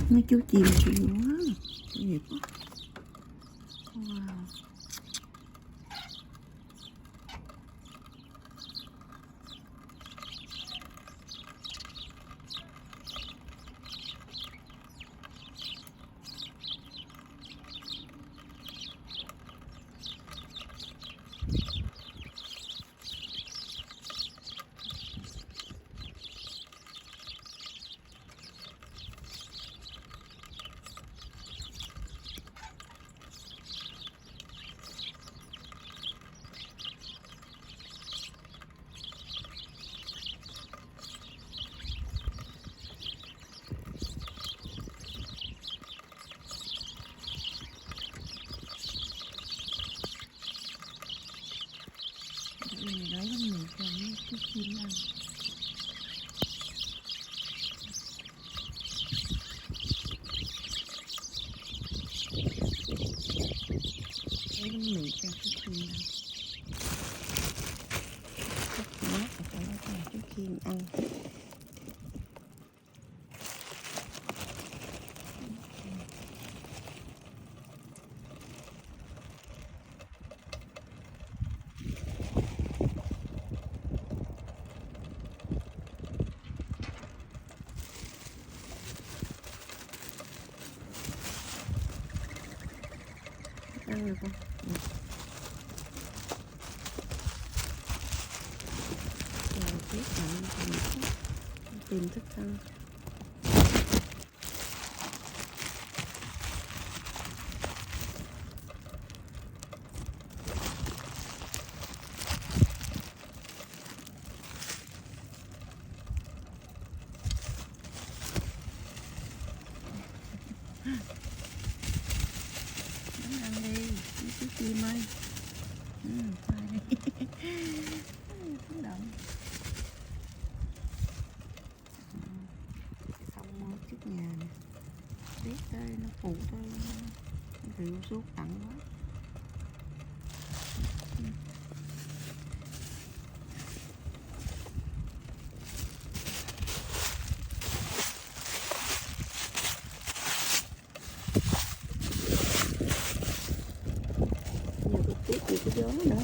Mấy chú chim kìa quá, đẹp quá. Wow. Để bánh mì cho mấy chú chim ăn. Lấy bánh mì cho chú chim ăn. Chút mát và phải lấy cho chú chim ăn. Ăn được không? Rồi tiếp bạn tìm thức ăn. Ăn đi, chú chim ơi. Khoai đi. Tiếng động. Xong trước nhà nè. Tuyết đây nó phủ đây. Nó rượu suốt tặng quá. Nhiều cái tuyết gì cái gió nữa.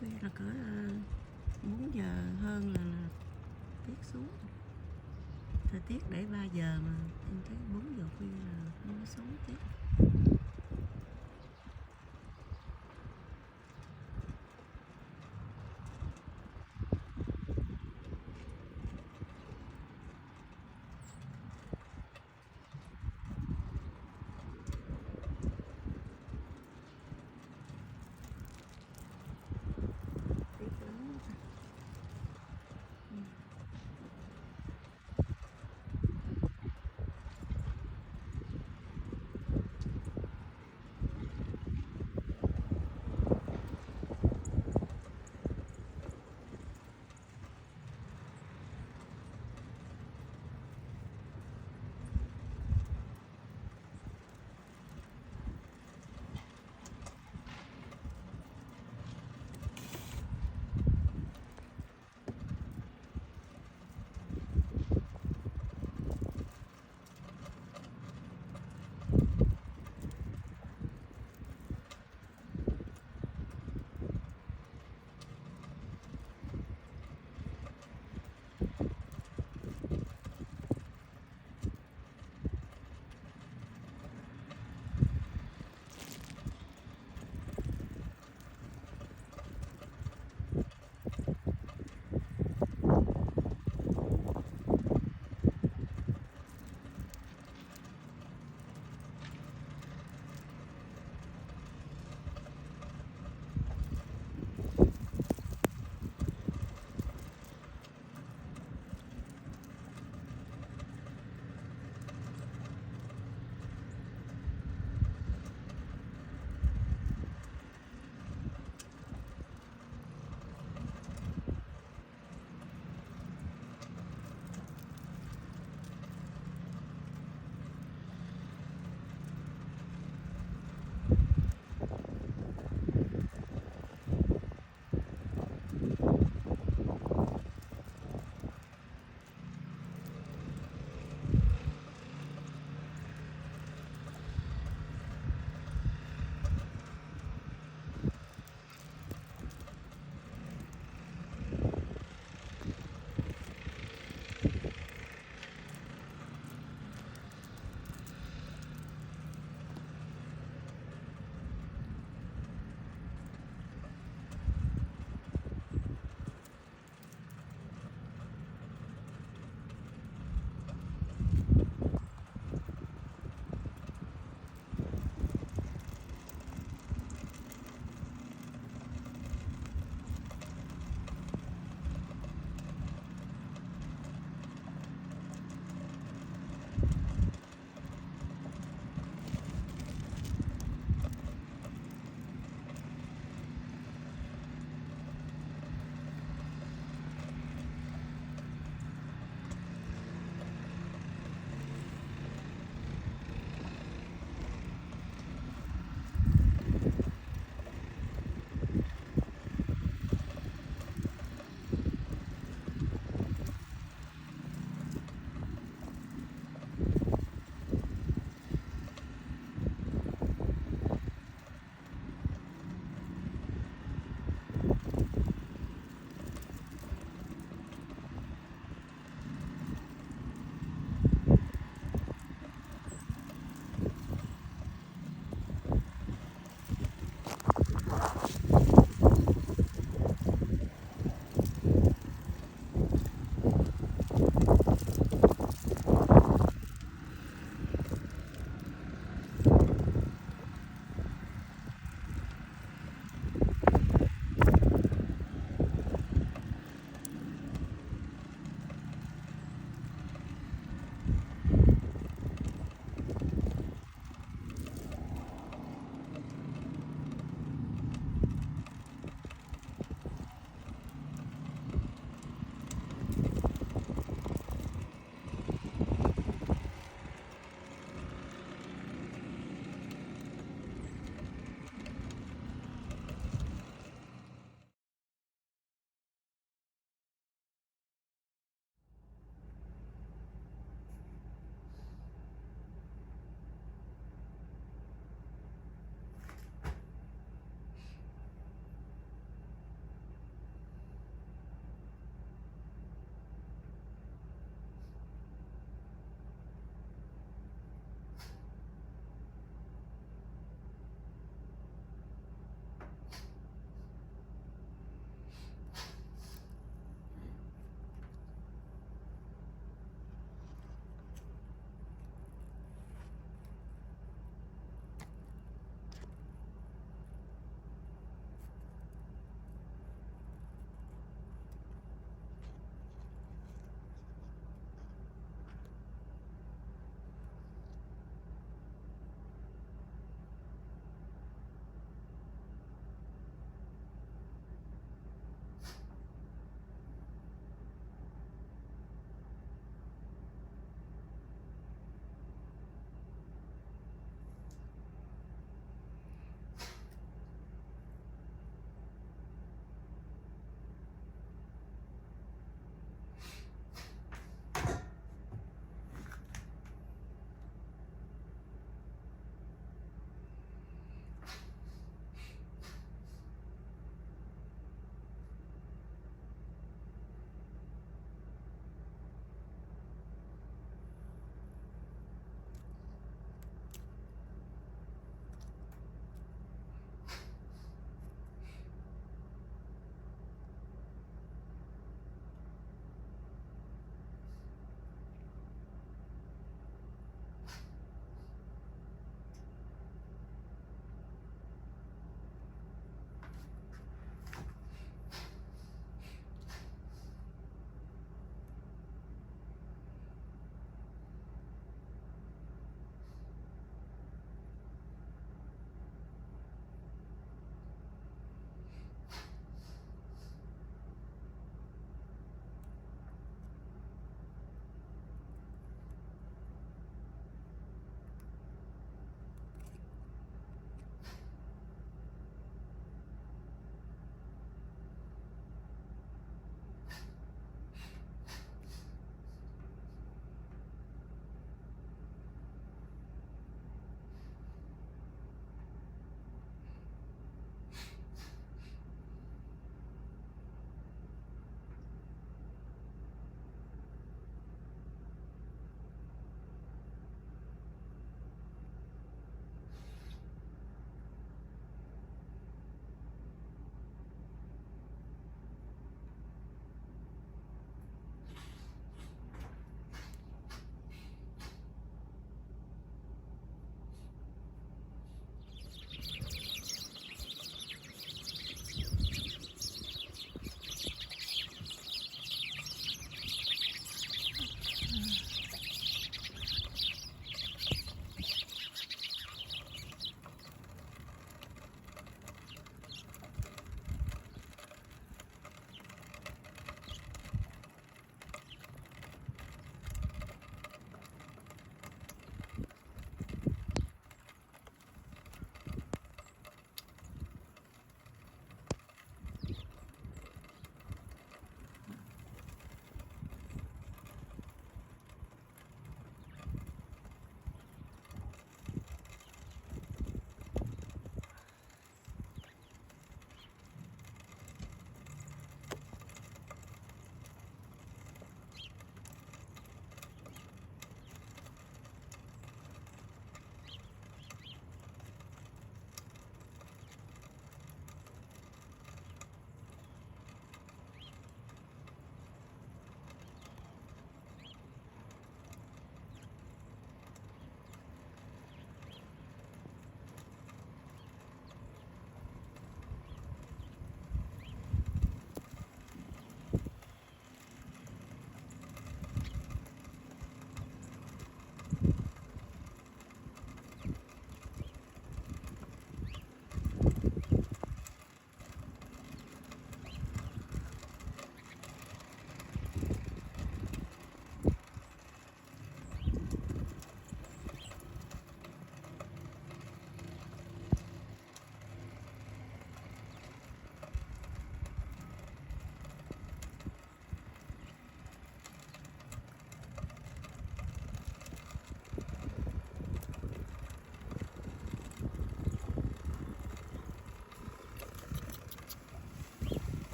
Khuya là cỡ 4 giờ hơn là tiết xuống. Thời tiết để 3 giờ mà em thấy 4 giờ khuya là nó xuống tiết.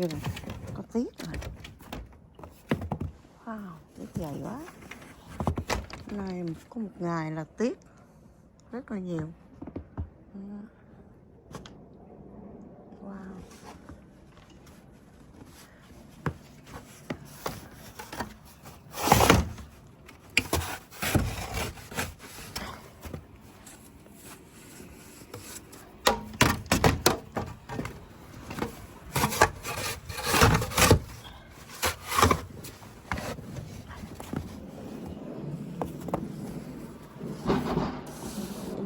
như là có tiết rồi. Wow, tiết dày quá. Hôm nay có một ngày là tiết rất là nhiều. Wow.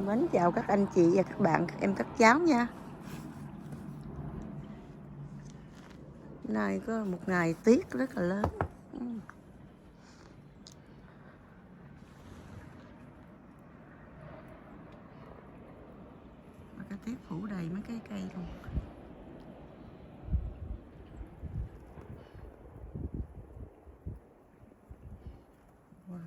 Mến chào các anh chị và các bạn, các em các cháu nha. Hôm nay có một ngày tiết rất là lớn. Và cái tiết phủ đầy mấy cái cây luôn. Wow.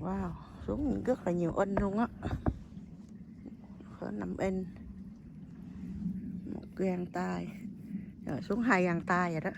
Wow, xuống rất là nhiều inch luôn á. Có 5 inch. Một gang tay. Rồi xuống 2 gang tay rồi đó.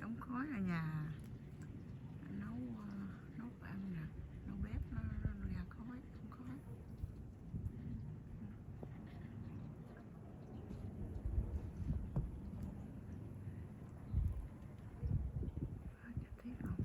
Ống khói ở nhà nấu nấu ăn nè, nấu bếp nó ra khói, không khói. Thấy không?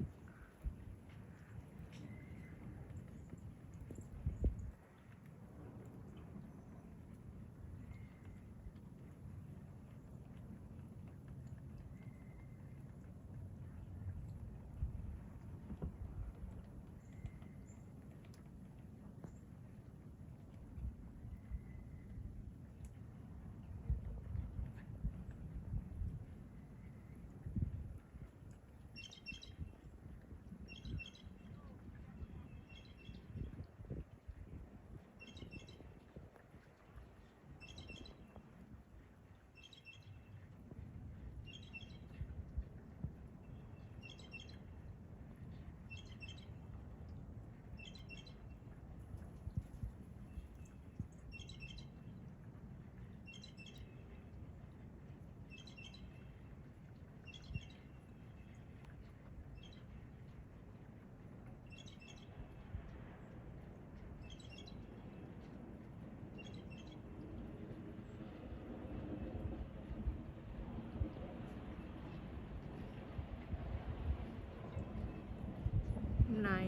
nay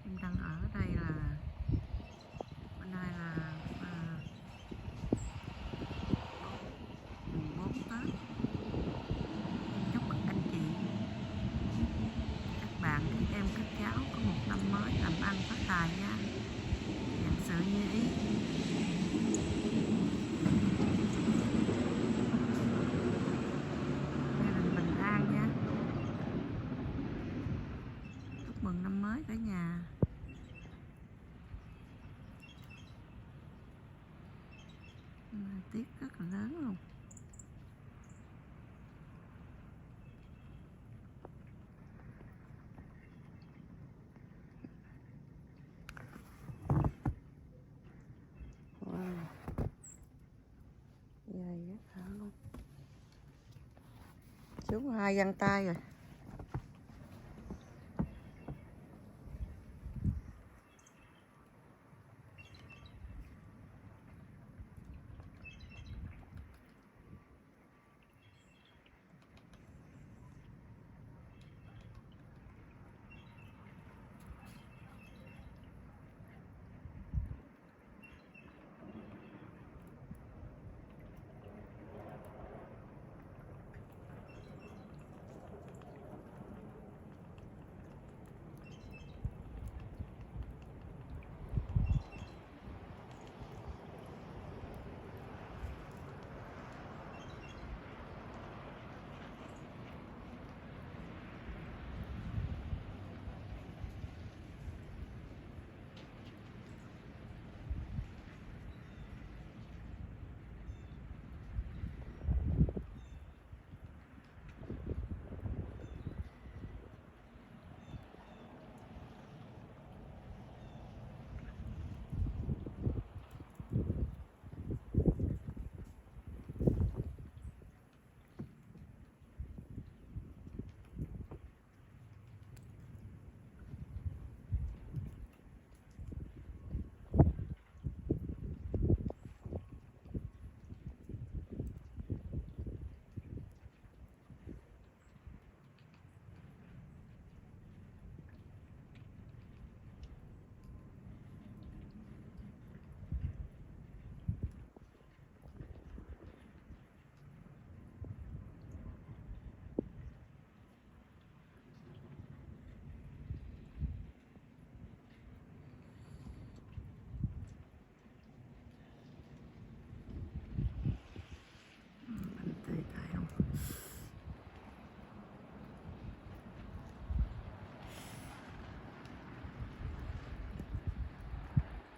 em đang ở đây là bữa nay là mùng 4 Tết. Em chúc anh chị, các bạn, các em, các cháu có một năm mới làm ăn phát tài nha, vạn sự như ý. Gia đình bình an nha. Chúc mừng năm mới cả nhà. Tuyết rất là lớn luôn. Wow, dày rất hả luôn. Xuống 2 găng tay rồi.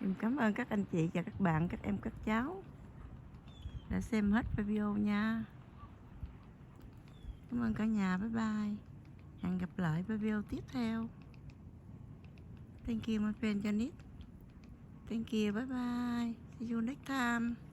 Em cảm ơn các anh chị và các bạn, các em, các cháu đã xem hết video nha. Cảm ơn cả nhà. Bye bye. Hẹn gặp lại video tiếp theo. Thank you my friend Janet. Thank you. Bye bye. See you next time.